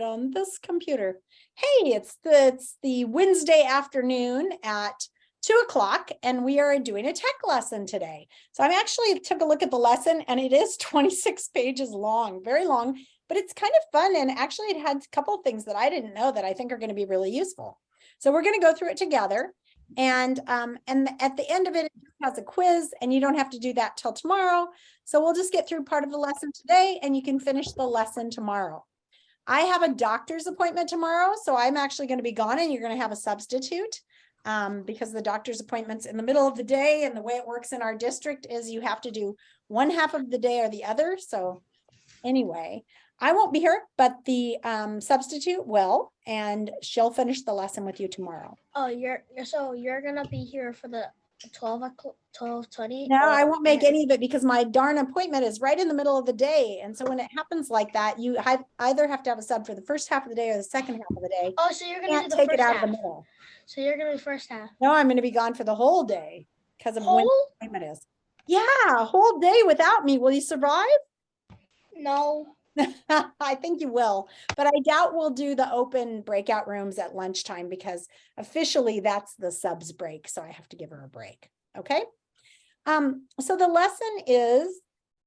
on this computer. Hey, it's the Wednesday afternoon at 2:00, and we are doing a tech lesson today. So I actually took a look at the lesson, and it is 26 pages long, very long, but it's kind of fun. And actually it had a couple of things that I didn't know that I think are going to be really useful. So we're going to go through it together. And at the end of it, it has a quiz, and you don't have to do that till tomorrow. So we'll just get through part of the lesson today, and you can finish the lesson tomorrow. I have a doctor's appointment tomorrow, so I'm actually going to be gone, and you're going to have a substitute because the doctor's appointment's in the middle of the day, and the way it works in our district is you have to do one half of the day or the other. So anyway, I won't be here, but the substitute will, and she'll finish the lesson with you tomorrow. Oh, you're gonna be here for the 12:20? No, I won't make any of it because my darn appointment is right in the middle of the day. And so when it happens like that, you either have to have a sub for the first half of the day or the second half of the day. Oh, so you're gonna do the take first it out half. of the middle. So you're gonna do the first half. No, I'm going to be gone for the whole day because of when the appointment is. Yeah, a whole day without me. Will you survive? No. I think you will, but I doubt we'll do the open breakout rooms at lunchtime because officially that's the subs break. So I have to give her a break. Okay. So the lesson is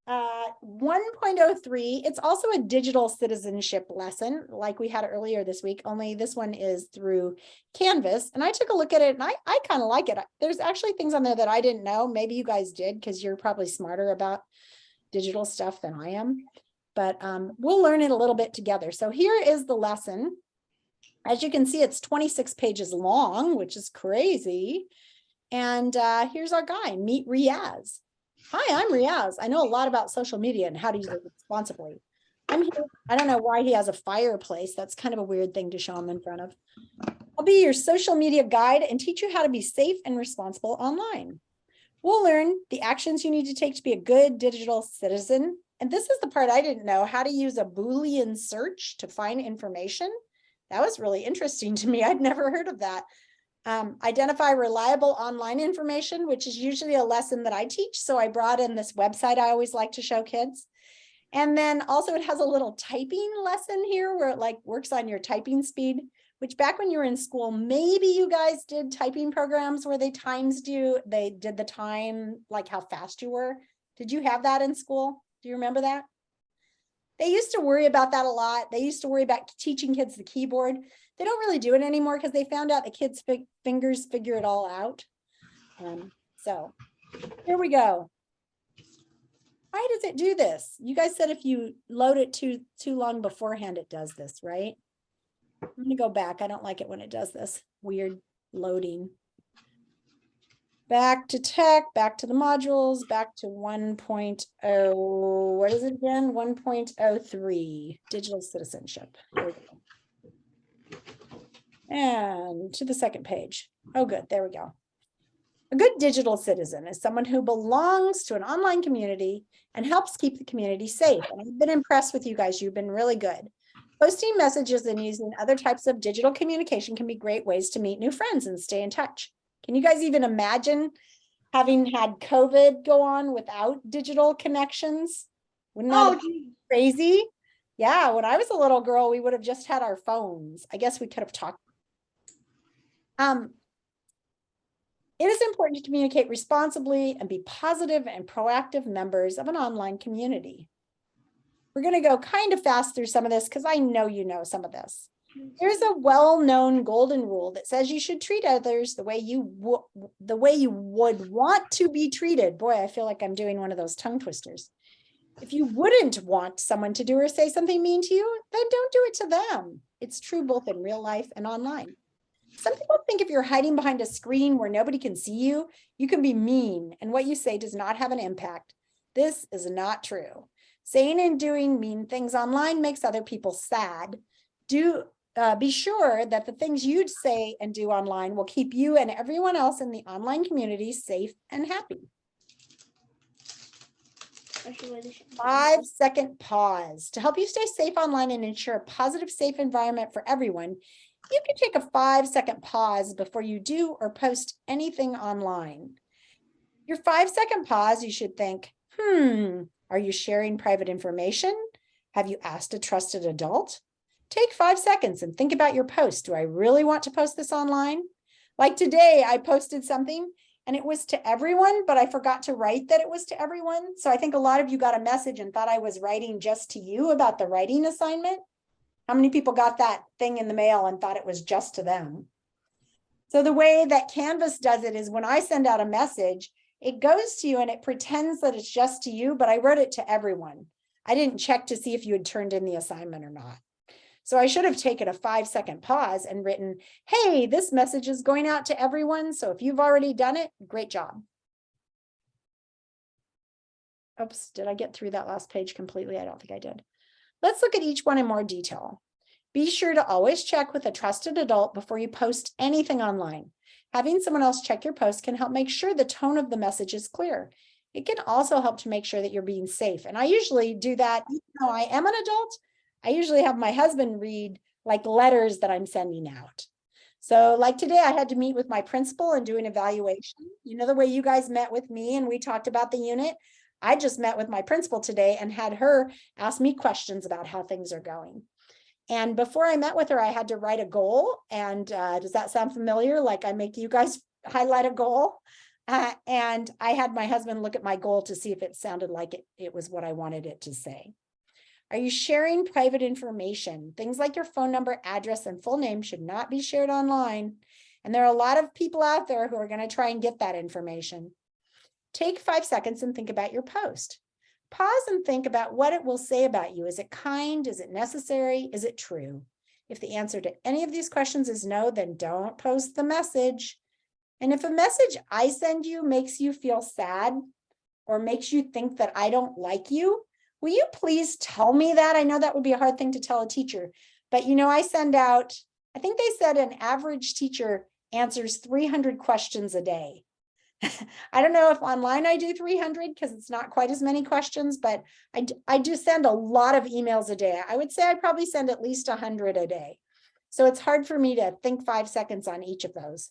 1.03. It's also a digital citizenship lesson like we had earlier this week, only this one is through Canvas. And I took a look at it, and I kind of like it. There's actually things on there that I didn't know. Maybe you guys did because you're probably smarter about digital stuff than I am. But we'll learn it a little bit together. So here is the lesson. As you can see, it's 26 pages long, which is crazy. And here's our guy, meet Riaz. Hi, I'm Riaz. I know a lot about social media and how to use it responsibly. I'm here. I don't know why he has a fireplace. That's kind of a weird thing to show him in front of. I'll be your social media guide and teach you how to be safe and responsible online. We'll learn the actions you need to take to be a good digital citizen. And this is the part I didn't know, how to use a Boolean search to find information. That was really interesting to me. I'd never heard of that. Identify reliable online information, which is usually a lesson that I teach. So I brought in this website I always like to show kids. And then also it has a little typing lesson here where it like works on your typing speed, which back when you were in school, maybe you guys did typing programs where they did the time, like how fast you were. Did you have that in school? Do you remember that? They used to worry about that a lot. They used to worry about teaching kids the keyboard. They don't really do it anymore because they found out the kids' fingers figure it all out. So here we go. Why does it do this? You guys said if you load it too long beforehand, it does this, right? I'm going to go back. I don't like it when it does this weird loading. Back to tech, back to the modules, back to 1.0, what is it again? 1.03, digital citizenship. Here we go. And to the second page. Oh, good, there we go. A good digital citizen is someone who belongs to an online community and helps keep the community safe. And I've been impressed with you guys. You've been really good. Posting messages and using other types of digital communication can be great ways to meet new friends and stay in touch. Can you guys even imagine having had COVID go on without digital connections? Wouldn't that be crazy? Yeah, when I was a little girl, we would have just had our phones. I guess we could have talked. It is important to communicate responsibly and be positive and proactive members of an online community. We're going to go kind of fast through some of this because I know you know some of this. There's a well-known golden rule that says you should treat others the way you would want to be treated. Boy, I feel like I'm doing one of those tongue twisters. If you wouldn't want someone to do or say something mean to you, then don't do it to them. It's true both in real life and online. Some people think if you're hiding behind a screen where nobody can see you, you can be mean and what you say does not have an impact. This is not true. Saying and doing mean things online makes other people sad. Be sure that the things you say and do online will keep you and everyone else in the online community safe and happy. 5-second pause. To help you stay safe online and ensure a positive, safe environment for everyone, you can take a 5-second pause before you do or post anything online. Your 5-second pause, you should think, are you sharing private information? Have you asked a trusted adult? Take 5 seconds and think about your post. Do I really want to post this online? Like today, I posted something and it was to everyone, but I forgot to write that it was to everyone. So I think a lot of you got a message and thought I was writing just to you about the writing assignment. How many people got that thing in the mail and thought it was just to them? So the way that Canvas does it is when I send out a message, it goes to you and it pretends that it's just to you, but I wrote it to everyone. I didn't check to see if you had turned in the assignment or not. So I should have taken a 5-second pause and written, hey, this message is going out to everyone. So if you've already done it, great job. Oops, did I get through that last page completely? I don't think I did. Let's look at each one in more detail. Be sure to always check with a trusted adult before you post anything online. Having someone else check your post can help make sure the tone of the message is clear. It can also help to make sure that you're being safe. And I usually do that, even though I am an adult. I usually have my husband read like letters that I'm sending out. So like today, I had to meet with my principal and do an evaluation. You know, the way you guys met with me and we talked about the unit. I just met with my principal today and had her ask me questions about how things are going. And before I met with her, I had to write a goal. And does that sound familiar? Like I make you guys highlight a goal. And I had my husband look at my goal to see if it sounded like it was what I wanted it to say. Are you sharing private information? Things like your phone number, address, and full name should not be shared online. And there are a lot of people out there who are going to try and get that information. Take 5 seconds and think about your post. Pause and think about what it will say about you. Is it kind? Is it necessary? Is it true? If the answer to any of these questions is no, then don't post the message. And if a message I send you makes you feel sad or makes you think that I don't like you, will you please tell me that? I know that would be a hard thing to tell a teacher, but you know, I send out, I think they said an average teacher answers 300 questions a day. I don't know if online I do 300 because it's not quite as many questions, but I do send a lot of emails a day. I would say I probably send at least 100 a day. So it's hard for me to think 5 seconds on each of those.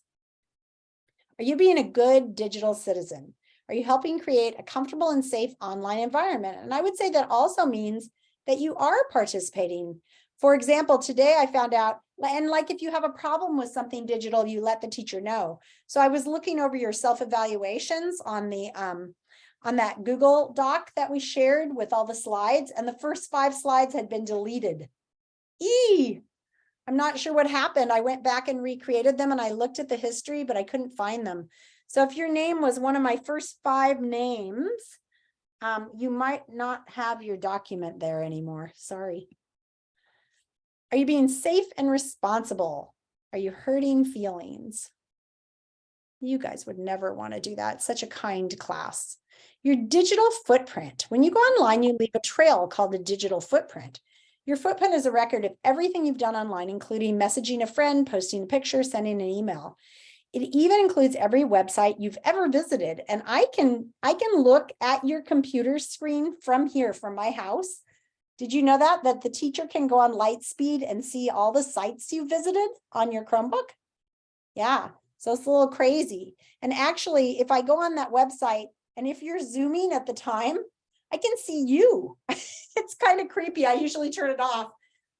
Are you being a good digital citizen? Are you helping create a comfortable and safe online environment? And I would say that also means that you are participating. For example, today I found out, and like if you have a problem with something digital, you let the teacher know. So I was looking over your self-evaluations on the on that Google Doc that we shared with all the slides, and the first 5 slides had been deleted. I'm not sure what happened. I went back and recreated them and I looked at the history, but I couldn't find them. So if your name was one of my first 5 names, you might not have your document there anymore. Sorry. Are you being safe and responsible? Are you hurting feelings? You guys would never want to do that. It's such a kind class. Your digital footprint. When you go online, you leave a trail called a digital footprint. Your footprint is a record of everything you've done online, including messaging a friend, posting a picture, sending an email. It even includes every website you've ever visited. And I can look at your computer screen from here, from my house. Did you know that the teacher can go on Lightspeed and see all the sites you visited on your Chromebook? Yeah, so it's a little crazy. And actually, if I go on that website, and if you're Zooming at the time, I can see you. It's kind of creepy. I usually turn it off.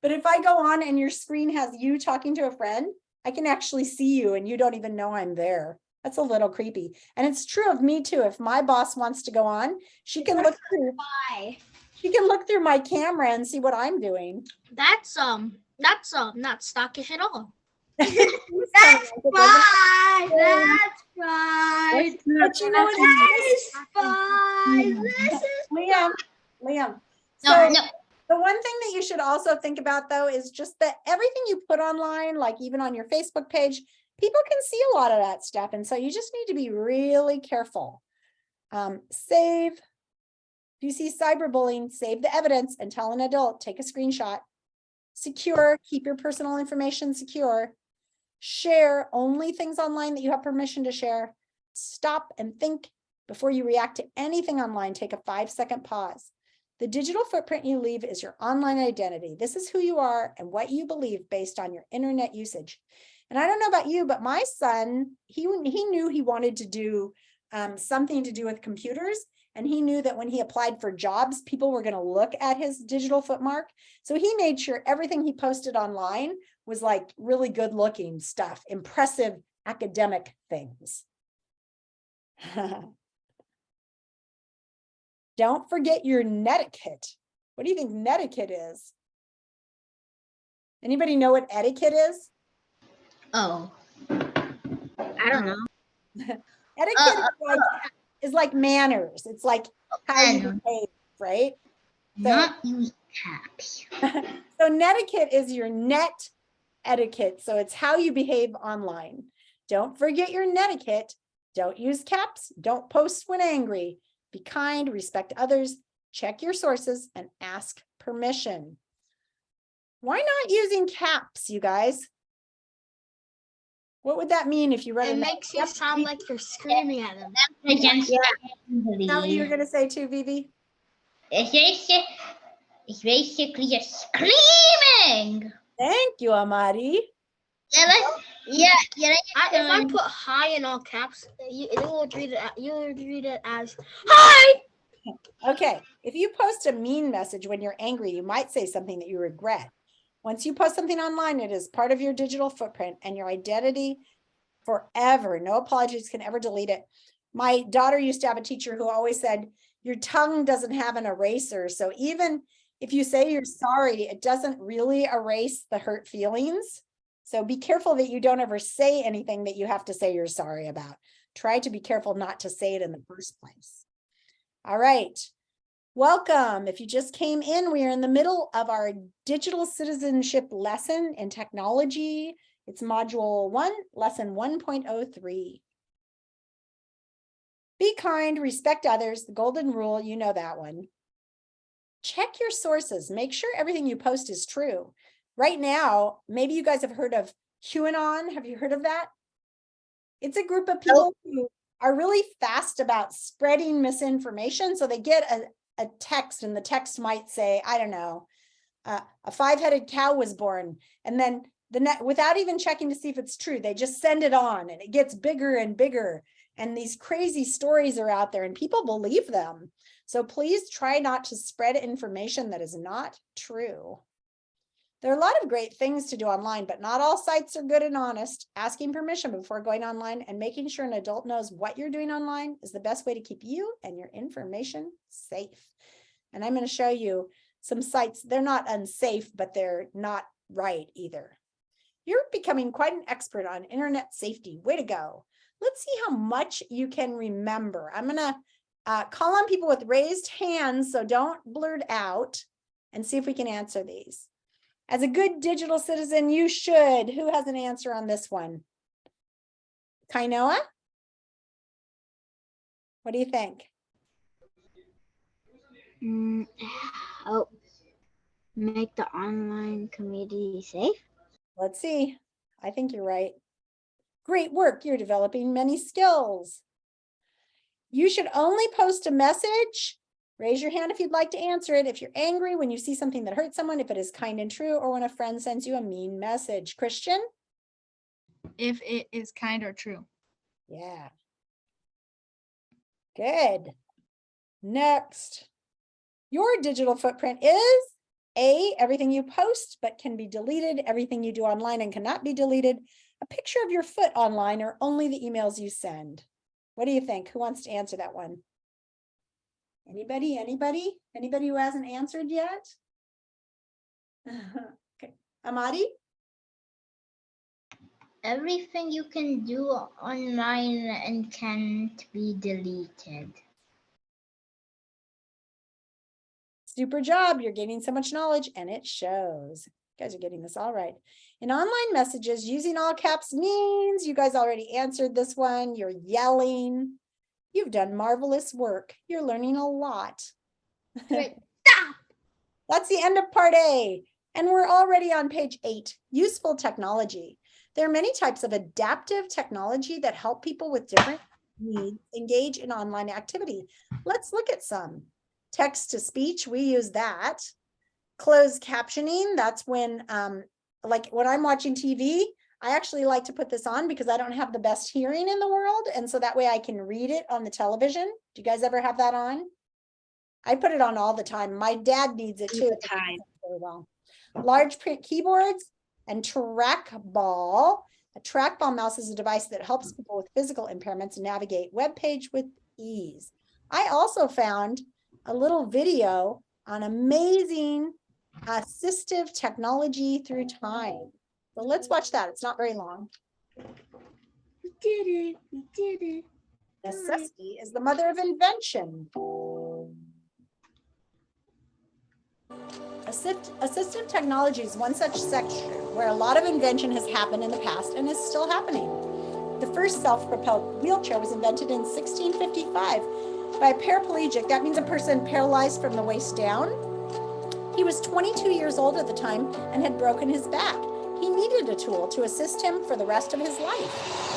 But if I go on and your screen has you talking to a friend, I can actually see you and you don't even know I'm there. That's a little creepy. And it's true of me too. If my boss wants to go on, she can look through. She can look through my camera and see what I'm doing. That's not stockish at all. That's fine. That's fine. But you know That is fine. This is Liam. no, So no. the one thing that you should also think about though is just that everything you put online, like even on your Facebook page, people can see a lot of that stuff. And so you just need to be really careful. Save. If you see cyberbullying, save the evidence and tell an adult, take a screenshot. Secure, keep your personal information secure. Share only things online that you have permission to share. Stop and think before you react to anything online. Take a 5-second pause. The digital footprint you leave is your online identity. This is who you are and what you believe based on your internet usage. And I don't know about you, but my son, he knew he wanted to do something to do with computers. And he knew that when he applied for jobs, people were going to look at his digital footmark. So he made sure everything he posted online was like really good looking stuff, impressive academic things. Don't forget your netiquette. What do you think netiquette is? Anybody know what etiquette is? Oh, I don't know. Etiquette is like manners. It's like how you behave, right? Not use caps. So netiquette is your net etiquette. So it's how you behave online. Don't forget your netiquette. Don't use caps. Don't post when angry. Be kind, respect others, check your sources, and ask permission. Why not using caps, you guys? What would that mean if you read It a makes you sound like you're screaming at them. Against Is that what you were going to say too, Vivi? It's basically just screaming. Thank you, Amari. Yeah. If I put hi in all caps, you will read it as hi. Okay, if you post a mean message when you're angry, you might say something that you regret. Once you post something online, it is part of your digital footprint and your identity forever. No apologies can ever delete it. My daughter used to have a teacher who always said, your tongue doesn't have an eraser. So even if you say you're sorry, it doesn't really erase the hurt feelings. So be careful that you don't ever say anything that you have to say you're sorry about. Try to be careful not to say it in the first place. All right. Welcome. If you just came in, we are in the middle of our digital citizenship lesson in technology. It's module 1, lesson 1.03. Be kind, respect others, the golden rule, you know that one. Check your sources. Make sure everything you post is true. Right now, maybe you guys have heard of QAnon. Have you heard of that? It's a group of people who are really fast about spreading misinformation. So they get a text, and the text might say, I don't know, a 5-headed cow was born. And then without even checking to see if it's true, they just send it on and it gets bigger and bigger. And these crazy stories are out there and people believe them. So please try not to spread information that is not true. There are a lot of great things to do online, but not all sites are good and honest. Asking permission before going online and making sure an adult knows what you're doing online is the best way to keep you and your information safe. And I'm going to show you some sites. They're not unsafe, but they're not right either. You're becoming quite an expert on internet safety. Way to go. Let's see how much you can remember. I'm going to call on people with raised hands, so don't blurt out, and see if we can answer these. As a good digital citizen, you should. Who has an answer on this one? Kainoa? What do you think? Make the online community safe. Let's see. I think you're right. Great work. You're developing many skills. You should only post a message. Raise your hand if you'd like to answer it. If you're angry, when you see something that hurts someone, if it is kind and true, or when a friend sends you a mean message. Christian? If it is kind or true. Yeah. Good. Next. Your digital footprint is A, everything you post but can be deleted, everything you do online and cannot be deleted, a picture of your foot online, or only the emails you send. What do you think? Who wants to answer that one? Anybody? Anybody who hasn't answered yet? Okay. Amadi? Everything you can do online and can't be deleted. Super job. You're gaining so much knowledge and it shows. You guys are getting this all right. In online messages, using all caps means you guys already answered this one. You're yelling. You've done marvelous work. You're learning a lot. Wait, stop. That's the end of part A. And we're already on page 8, useful technology. There are many types of adaptive technology that help people with different needs engage in online activity. Let's look at some. Text to speech, we use that. Closed captioning, that's when, like when I'm watching TV, I actually like to put this on because I don't have the best hearing in the world. And so that way I can read it on the television. Do you guys ever have that on? I put it on all the time. My dad needs it too. Very well. Large print keyboards and trackball. A trackball mouse is a device that helps people with physical impairments navigate web page with ease. I also found a little video on amazing assistive technology through time. So let's watch that. It's not very long. We did it. We did it. Necessity is the mother of invention. Assistive technology is one such sector where a lot of invention has happened in the past and is still happening. The first self-propelled wheelchair was invented in 1655 by a paraplegic. That means a person paralyzed from the waist down. He was 22 years old at the time and had broken his back. He needed a tool to assist him for the rest of his life.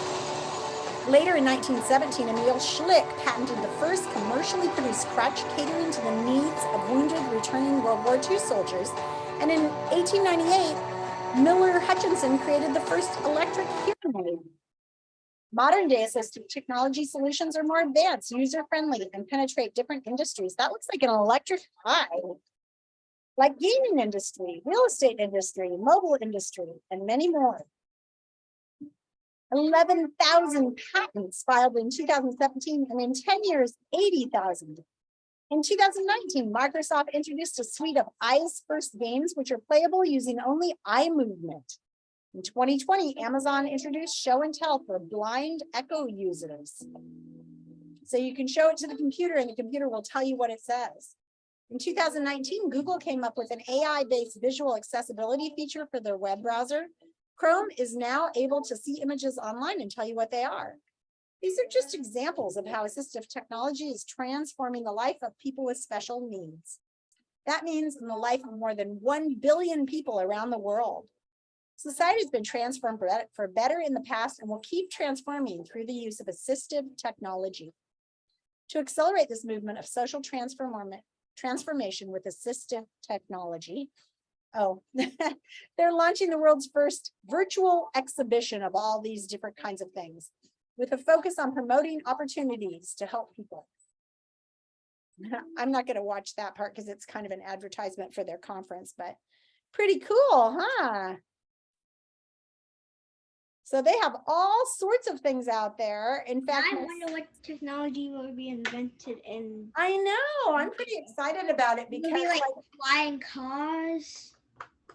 Later in 1917, Emil Schlick patented the first commercially produced crutch catering to the needs of wounded returning World War II soldiers. And in 1898, Miller Hutchinson created the first electric hearing aid. Modern day assistive technology solutions are more advanced, user-friendly, and penetrate different industries. That looks like an electric eye. Like gaming industry, real estate industry, mobile industry, and many more. 11,000 patents filed in 2017, and in 10 years, 80,000. In 2019, Microsoft introduced a suite of Eyes First games, which are playable using only eye movement. In 2020, Amazon introduced Show and Tell for blind Echo users. So you can show it to the computer and the computer will tell you what it says. In 2019, Google came up with an AI-based visual accessibility feature for their web browser. Chrome is now able to see images online and tell you what they are. These are just examples of how assistive technology is transforming the life of people with special needs. That means in the life of more than 1 billion people around the world. Society has been transformed for better in the past and will keep transforming through the use of assistive technology. To accelerate this movement of social transformation with assistive technology, they're launching the world's first virtual exhibition of all these different kinds of things with a focus on promoting opportunities to help people. I'm not going to watch that part because it's kind of an advertisement for their conference, but pretty cool, huh? So they have all sorts of things out there. In fact, I wonder what technology will be invented in. I know, I'm pretty excited about it because Maybe like flying cars.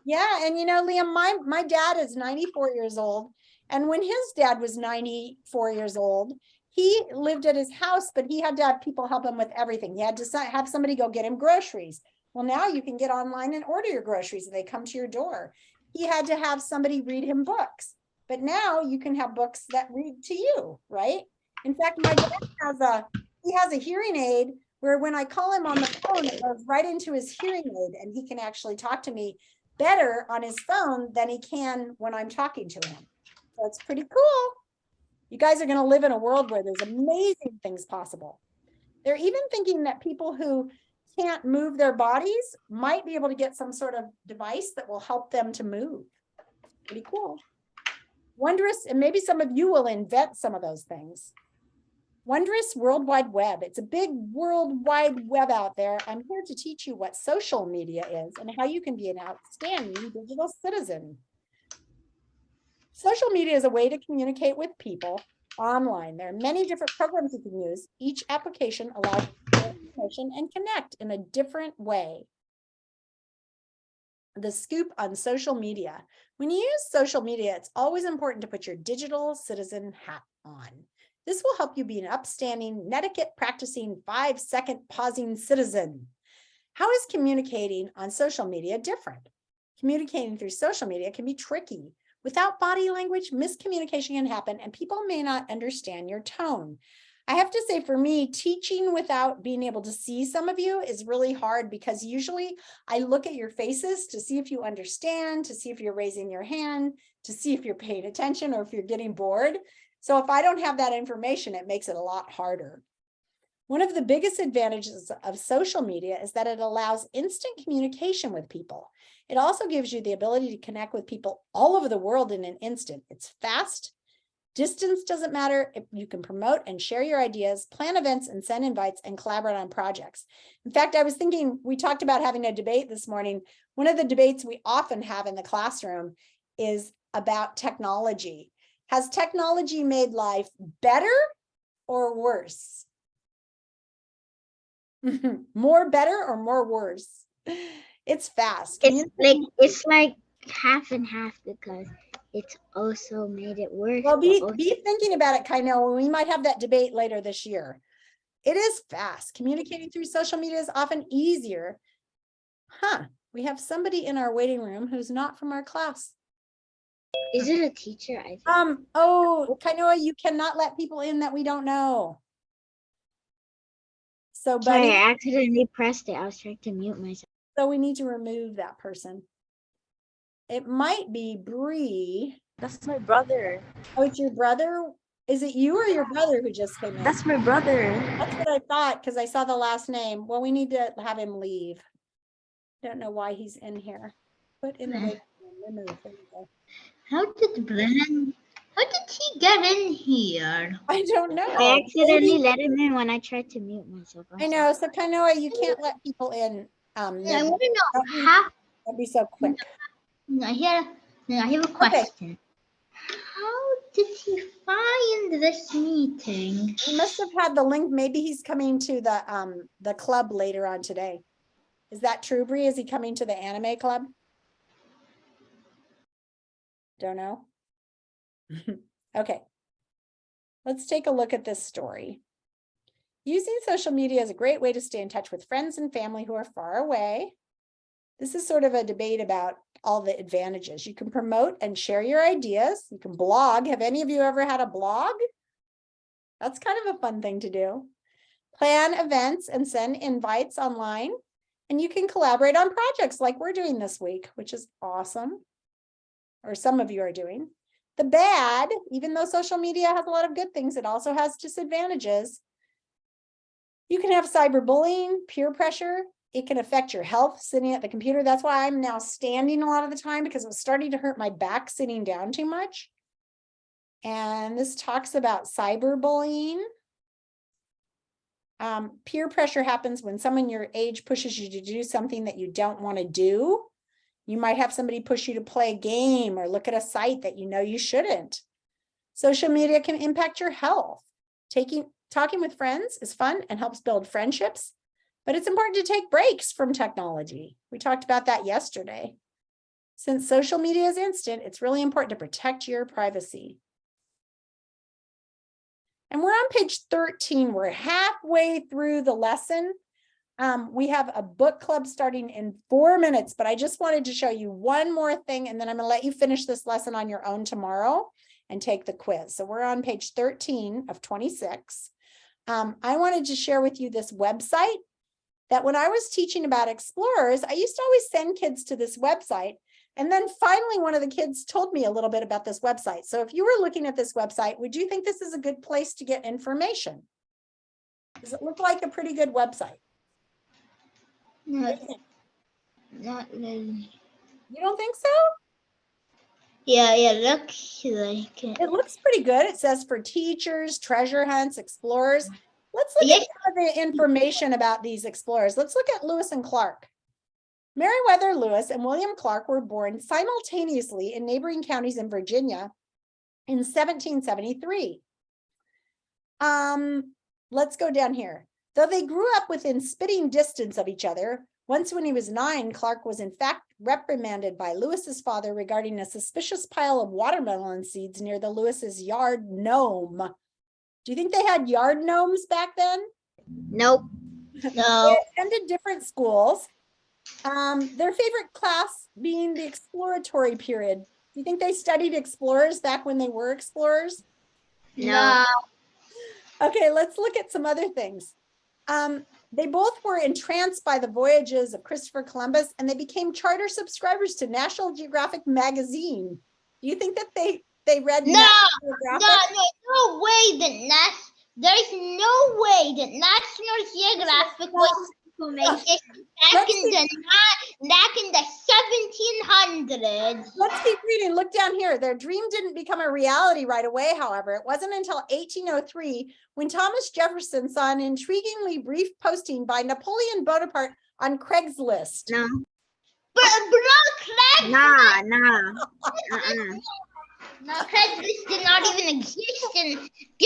yeah, and you know, Liam, my dad is 94 years old, and when his dad was 94 years old, he lived at his house, but he had to have people help him with everything. He had to have somebody go get him groceries. Well, now you can get online and order your groceries and they come to your door. He had to have somebody read him books, but now you can have books that read to you, right? In fact, my dad has a hearing aid where when I call him on the phone, it goes right into his hearing aid and he can actually talk to me better on his phone than he can when I'm talking to him. So it's pretty cool. You guys are going to live in a world where there's amazing things possible. They're even thinking that people who can't move their bodies might be able to get some sort of device that will help them to move. Pretty cool. Wondrous, and maybe some of you will invent some of those things. Wondrous World Wide Web. It's a big World Wide Web out there. I'm here to teach you what social media is and how you can be an outstanding digital citizen. Social media is a way to communicate with people online. There are many different programs you can use. Each application allows you to share information and connect in a different way. The scoop on social media. When you use social media, it's always important to put your digital citizen hat on. This will help you be an upstanding, netiquette practicing 5-second pausing citizen. How is communicating on social media different? Communicating through social media can be tricky. Without body language, miscommunication can happen and people may not understand your tone. I have to say, for me, teaching without being able to see some of you is really hard because usually I look at your faces to see if you understand, to see if you're raising your hand, to see if you're paying attention or if you're getting bored. So if I don't have that information, it makes it a lot harder. One of the biggest advantages of social media is that it allows instant communication with people. It also gives you the ability to connect with people all over the world in an instant. It's fast. Distance doesn't matter. You can promote and share your ideas, plan events and send invites and collaborate on projects. In fact, I was thinking, we talked about having a debate this morning. One of the debates we often have in the classroom is about technology. Has technology made life better or worse? More better or more worse? It's fast. It's like half and half because it's also made it worse. Well, be but also- thinking about it, Kaino. We might have that debate later this year. It is fast. Communicating through social media is often easier. We have somebody in our waiting room who's not from our class. Is it a teacher? I think. Oh, Kainoa, you cannot let people in that we don't know. So, Sorry, buddy, I accidentally pressed it. I was trying to mute myself. so we need to remove that person. It might be Bree. That's my brother. Oh, it's your brother? Is it you or your brother who just came in? That's my brother. That's what I thought, because I saw the last name. Well, we need to have him leave. Don't know why he's in here. Put in the waiting room. Remove. There you go. How did he get in here? I don't know. I accidentally Maybe- let him in when I tried to mute myself. I know. So Kainoa, you can't let people in. I Midnight. want to know Don't be- how. Don't be so quick. I have a question. How did he find this meeting? He must have had the link. Maybe he's coming to the club later on today. Is that true, Bree? Is he coming to the anime club? Don't know. Okay. Let's take a look at this story. Using social media is a great way to stay in touch with friends and family who are far away. This is sort of a debate about all the advantages. You can promote and share your ideas. You can blog. Have any of you ever had a blog? That's kind of a fun thing to do. Plan events and send invites online. And you can collaborate on projects like we're doing this week, which is awesome. Or some of you are doing. The bad, even though social media has a lot of good things, it also has disadvantages. You can have cyberbullying, peer pressure. It can affect your health sitting at the computer. That's why I'm now standing a lot of the time, because it was starting to hurt my back sitting down too much. And this talks about cyberbullying. Peer pressure happens when someone your age pushes you to do something that you don't want to do. You might have somebody push you to play a game or look at a site that you know you shouldn't. Social media can impact your health. Talking with friends is fun and helps build friendships, but it's important to take breaks from technology. We talked about that yesterday. Since social media is instant, it's really important to protect your privacy. And we're on page 13. We're halfway through the lesson. We have a book club starting in 4 minutes, but I just wanted to show you one more thing, and then I'm going to let you finish this lesson on your own tomorrow and take the quiz. So we're on page 13 of 26. I wanted to share with you this website that when I was teaching about explorers, I used to always send kids to this website. And then finally, one of the kids told me a little bit about this website. So if you were looking at this website, would you think this is a good place to get information? Does it look like a pretty good website? Not really. You don't think so? Yeah, looks like it. It looks pretty good. It says for teachers, treasure hunts, explorers. Let's look at some of the information about these explorers. Let's look at Lewis and Clark. Meriwether Lewis and William Clark were born simultaneously in neighboring counties in Virginia in 1773. Let's go down here. Though they grew up within spitting distance of each other, once when he was 9, Clark was in fact reprimanded by Lewis's father regarding a suspicious pile of watermelon seeds near the Lewis's yard gnome. Do you think they had yard gnomes back then? Nope. They No. attended different schools. Their favorite class being the exploratory period. Do you think they studied explorers back when they were explorers? No. Okay, let's look at some other things. They both were entranced by the voyages of Christopher Columbus, and they became charter subscribers to National Geographic magazine. Do you think that they read No, National Geographic? No way There's no way that National Geographic was information back in the 1700s. Let's keep reading. Look down here. Their dream didn't become a reality right away, however. It wasn't until 1803 when Thomas Jefferson saw an intriguingly brief posting by Napoleon Bonaparte on Craigslist. No. But Craigslist, Nah. Craigslist did not even exist in the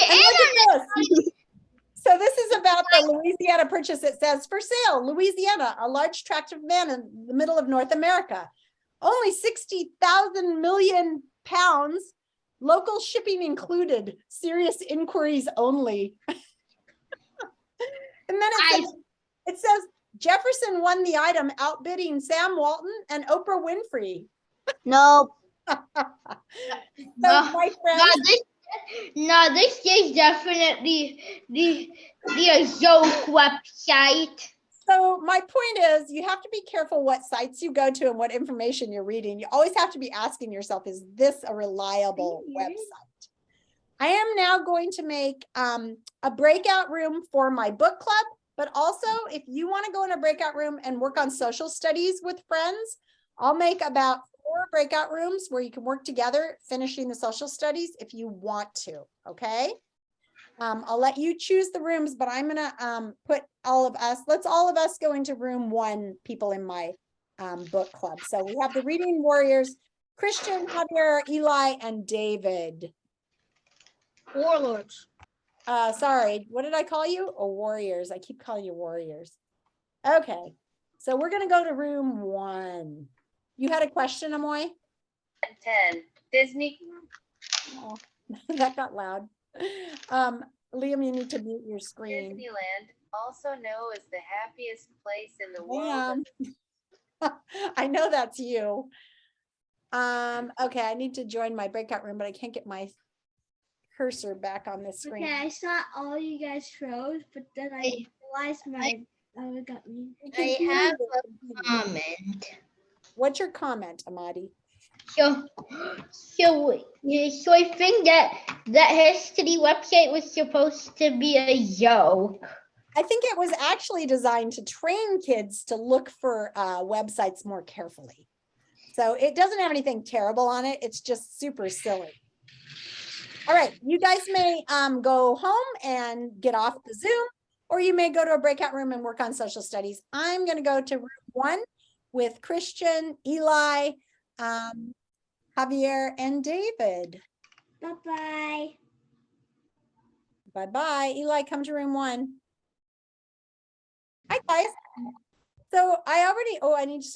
And look at this. So this is about the Louisiana purchase. It says, for sale, Louisiana, a large tract of land in the middle of North America. Only 60,000 million pounds, local shipping included, serious inquiries only. And then it says, Jefferson won the item, outbidding Sam Walton and Oprah Winfrey. Nope. So my friend, this is definitely the joke website. so my point is, you have to be careful what sites you go to and what information you're reading. You always have to be asking yourself, is this a reliable website? I am now going to make a breakout room for my book club, but also if you want to go in a breakout room and work on social studies with friends, I'll make about 4 breakout rooms where you can work together finishing the social studies if you want to, okay? I'll let you choose the rooms, but I'm gonna put let's all of us go into room 1, people in my book club. So we have the Reading Warriors, Christian, Javier, Eli, and David. Warlords. Sorry, what did I call you? Oh, Warriors. I keep calling you Warriors. Okay, so we're gonna go to room 1. You had a question, Amoy? 10. Disney. Oh, that got loud. Liam, you need to mute your screen. Disneyland, also known as the happiest place in the world. I know that's you. Okay, I need to join my breakout room, but I can't get my cursor back on the screen. Okay, I saw all you guys froze, but then I realized it got me. We can I hear have you. a comment. What's your comment, Amadi? So I think that history website was supposed to be a joke. I think it was actually designed to train kids to look for websites more carefully. So it doesn't have anything terrible on it. It's just super silly. All right, you guys may go home and get off the Zoom, or you may go to a breakout room and work on social studies. I'm going to go to room 1 with Christian, Eli, Javier, and David. Bye-bye. Bye-bye. Eli, come to room 1. Hi, guys. So I need to